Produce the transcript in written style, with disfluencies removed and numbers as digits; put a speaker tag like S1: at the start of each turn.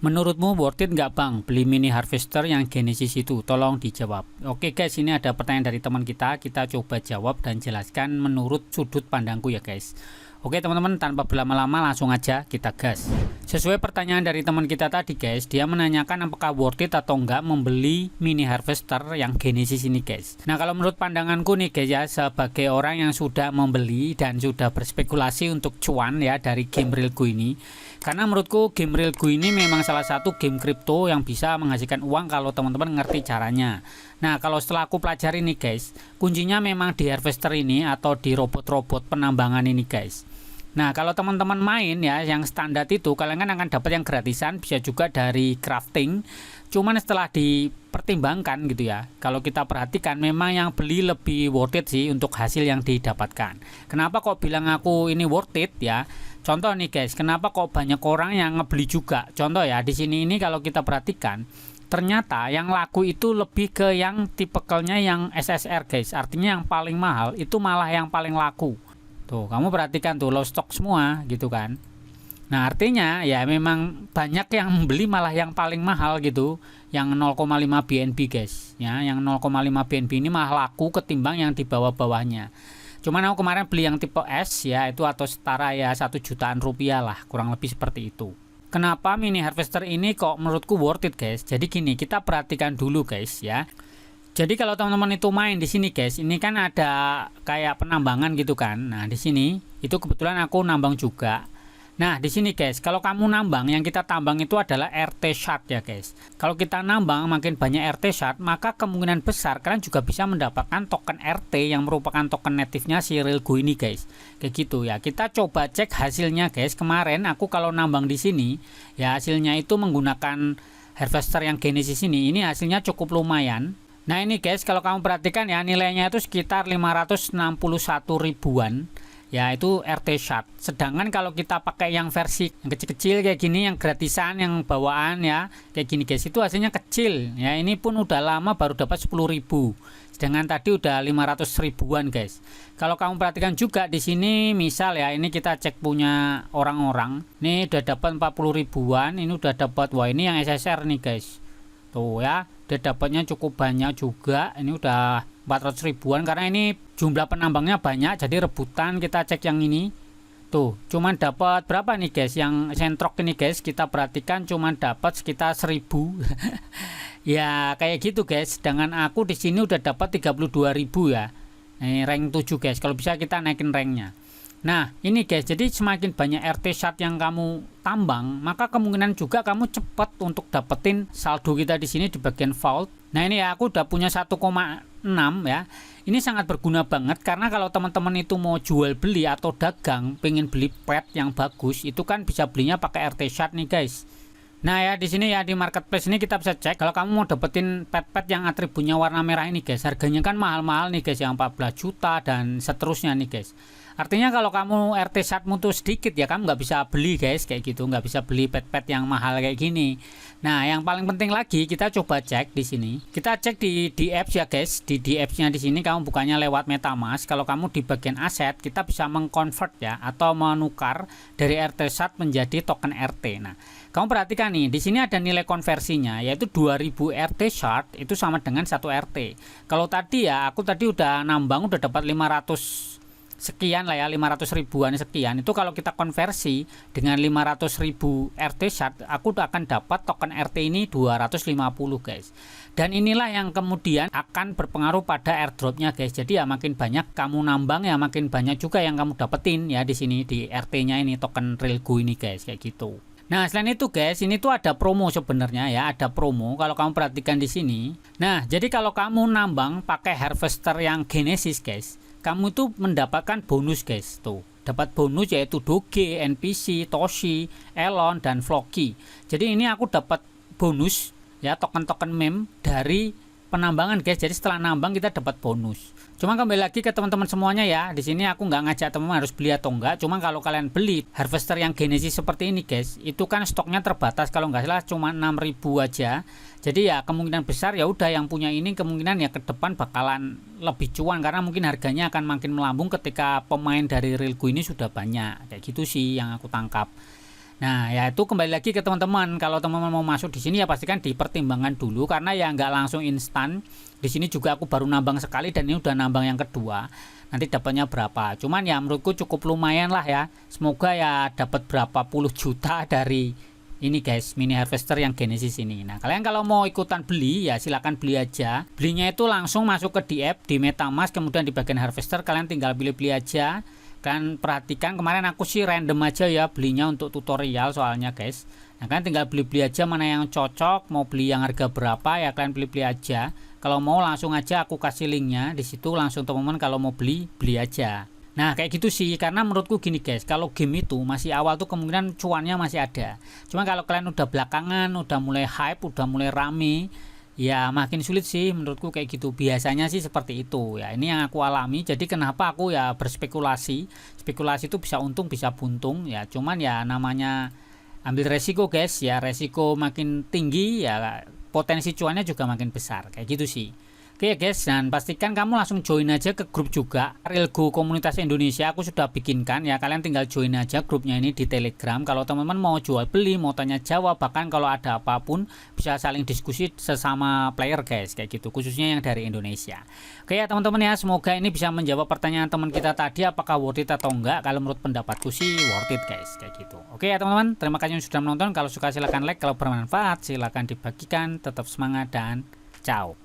S1: Menurutmu worth it nggak bang beli mini harvester yang Genesis itu? Tolong dijawab. Oke guys, ini ada pertanyaan dari teman kita coba jawab dan jelaskan menurut sudut pandangku ya guys. Oke teman-teman, tanpa berlama-lama langsung aja kita gas. Sesuai pertanyaan dari teman kita tadi guys, dia menanyakan apakah worth it atau enggak membeli mini harvester yang Genesis ini guys. Nah kalau menurut pandanganku nih guys ya, sebagai orang yang sudah membeli dan sudah berspekulasi untuk cuan ya dari game realku ini, karena menurutku game realku ini memang salah satu game kripto yang bisa menghasilkan uang kalau teman-teman ngerti caranya. Nah kalau setelah aku pelajari nih guys, kuncinya memang di harvester ini atau di robot-robot penambangan ini guys. Nah kalau teman-teman main ya yang standar itu, kalian kan akan dapat yang gratisan, bisa juga dari crafting. Cuman setelah dipertimbangkan gitu ya, kalau kita perhatikan memang yang beli lebih worth it sih untuk hasil yang didapatkan. Kenapa kok bilang aku ini worth it ya? Contoh nih guys, kenapa kok banyak orang yang ngebeli juga? Contoh ya, di sini ini kalau kita perhatikan, ternyata yang laku itu lebih ke yang tipikalnya yang SSR guys. Artinya yang paling mahal itu malah yang paling laku. Tuh, kamu perhatikan tuh, low stock semua gitu kan. Nah, artinya ya memang banyak yang membeli malah yang paling mahal gitu, yang 0,5 BNB guys. Ya, yang 0,5 BNB ini malah laku ketimbang yang di bawah-bawahnya. Cuman aku kemarin beli yang tipe S ya, itu atau setara ya 1 jutaan rupiah lah, kurang lebih seperti itu. Kenapa mini harvester ini kok menurutku worth it guys? Jadi gini, kita perhatikan dulu guys ya. Jadi kalau teman-teman itu main di sini guys, ini kan ada kayak penambangan gitu kan. Nah, di sini itu kebetulan aku nambang juga. Nah, di sini guys, kalau kamu nambang, yang kita tambang itu adalah RT shard ya guys. Kalau kita nambang makin banyak RT shard, maka kemungkinan besar kalian juga bisa mendapatkan token RT yang merupakan token native-nya si Realgo ini guys. Kayak gitu ya. Kita coba cek hasilnya guys. Kemarin aku kalau nambang di sini, ya hasilnya itu menggunakan harvester yang Genesis ini hasilnya cukup lumayan. Nah ini guys, kalau kamu perhatikan ya, nilainya itu sekitar 561 ribuan. Ya itu RT shard. Sedangkan kalau kita pakai yang versi yang kecil-kecil kayak gini, yang gratisan, yang bawaan ya kayak gini guys, itu hasilnya kecil ya. Ini pun udah lama baru dapat 10.000, sedangkan tadi udah 500 ribuan guys. Kalau kamu perhatikan juga di sini, misal ya, ini kita cek punya orang-orang, ini udah dapat 40 ribuan, ini udah dapat, wah ini yang SSR nih guys. Tuh ya, dia dapatnya cukup banyak juga. Ini udah 400 ribuan karena ini jumlah penambangnya banyak, jadi rebutan. Kita cek yang ini. Tuh, cuman dapat berapa nih guys? Yang sentrok ini guys, kita perhatikan cuman dapat sekitar 1000. Ya, kayak gitu guys. Sedangkan aku di sini udah dapat 32.000 ya. Ini rank 7 guys. Kalau bisa kita naikin ranknya. Nah ini guys, jadi semakin banyak RT shard yang kamu tambang, maka kemungkinan juga kamu cepat untuk dapetin saldo kita di sini di bagian vault. Nah ini ya, aku udah punya 1,6 ya. Ini sangat berguna banget karena kalau teman-teman itu mau jual beli atau dagang, pengen beli pet yang bagus, itu kan bisa belinya pakai RT shard nih guys. Nah ya, di sini ya, di marketplace ini kita bisa cek kalau kamu mau dapetin pet-pet yang atributnya warna merah ini guys. Harganya kan mahal-mahal nih guys, yang 14 juta dan seterusnya nih guys. Artinya kalau kamu RT shardmu tuh sedikit ya, kamu nggak bisa beli guys kayak gitu, nggak bisa beli pet-pet yang mahal kayak gini. Nah yang paling penting lagi, kita coba cek di sini. Kita cek di apps ya guys. Di apps-nya di sini kamu bukannya lewat MetaMask. Kalau kamu di bagian aset, kita bisa mengconvert ya, atau menukar dari RT shard menjadi token RT. Nah kamu perhatikan nih, di sini ada nilai konversinya, yaitu 2000 RT shard itu sama dengan 1 RT. Kalau tadi ya, aku tadi udah nambang, udah dapat 500 sekian lah ya, 500 ribuan sekian. Itu kalau kita konversi dengan 500 ribu RT shard, aku akan dapat token RT ini 250 guys. Dan inilah yang kemudian akan berpengaruh pada airdropnya guys. Jadi ya makin banyak kamu nambang ya, makin banyak juga yang kamu dapetin ya di sini di RT-nya ini, token Realgo ini guys, kayak gitu. Nah selain itu guys, ini tuh ada promo sebenarnya ya, ada promo kalau kamu perhatikan di sini. Nah jadi kalau kamu nambang pakai harvester yang Genesis guys, kamu itu mendapatkan bonus guys. Tuh, dapat bonus yaitu Doge, NPC, Toshi, Elon, dan Floki. Jadi ini aku dapat bonus ya, token-token meme dari penambangan guys. Jadi setelah nambang kita dapat bonus. Cuma kembali lagi ke teman-teman semuanya ya. Di sini aku nggak ngajak teman-teman harus beli atau enggak. Cuma kalau kalian beli harvester yang Genesis seperti ini guys, itu kan stoknya terbatas. Kalau nggak salah cuma 6.000 aja. Jadi ya kemungkinan besar ya udah yang punya ini kemungkinan ya ke depan bakalan lebih cuan, karena mungkin harganya akan makin melambung ketika pemain dari Realgo ini sudah banyak. Kayak gitu sih yang aku tangkap. Nah, ya itu kembali lagi ke teman-teman. Kalau teman-teman mau masuk di sini ya pastikan dipertimbangkan dulu karena ya nggak langsung instan. Di sini juga aku baru nambang sekali dan ini udah nambang yang kedua. Nanti dapatnya berapa? Cuman ya menurutku cukup lumayan lah ya. Semoga ya dapat berapa puluh juta dari ini guys, mini harvester yang Genesis ini. Nah, kalian kalau mau ikutan beli ya silakan beli aja. Belinya itu langsung masuk ke di app, di MetaMask, kemudian di bagian harvester kalian tinggal pilih-pilih aja. Kan perhatikan kemarin aku sih random aja ya belinya untuk tutorial soalnya guys. Nah kan tinggal beli-beli aja mana yang cocok, mau beli yang harga berapa ya kalian pilih-pilih aja. Kalau mau langsung aja aku kasih linknya di situ, langsung teman-teman kalau mau beli aja. Nah kayak gitu sih, karena menurutku gini guys, kalau game itu masih awal tuh kemungkinan cuannya masih ada. Cuma kalau kalian udah belakangan, udah mulai hype, udah mulai rame, ya makin sulit sih menurutku kayak gitu. Biasanya sih seperti itu ya, ini yang aku alami. Jadi kenapa aku ya berspekulasi, spekulasi itu bisa untung bisa buntung ya, cuman ya namanya ambil resiko guys ya, resiko makin tinggi ya potensi cuannya juga makin besar kayak gitu sih. Oke guys, dan pastikan kamu langsung join aja ke grup juga Realgo Komunitas Indonesia, aku sudah bikinkan ya. Kalian tinggal join aja grupnya ini di Telegram. Kalau teman-teman mau jual beli, mau tanya jawab, bahkan kalau ada apapun bisa saling diskusi sesama player guys, kayak gitu, khususnya yang dari Indonesia. Oke ya teman-teman ya, semoga ini bisa menjawab pertanyaan teman kita tadi, apakah worth it atau enggak. Kalau menurut pendapatku sih worth it guys, kayak gitu. Oke ya teman-teman, terima kasih sudah menonton. Kalau suka silahkan like, kalau bermanfaat silahkan dibagikan. Tetap semangat dan ciao.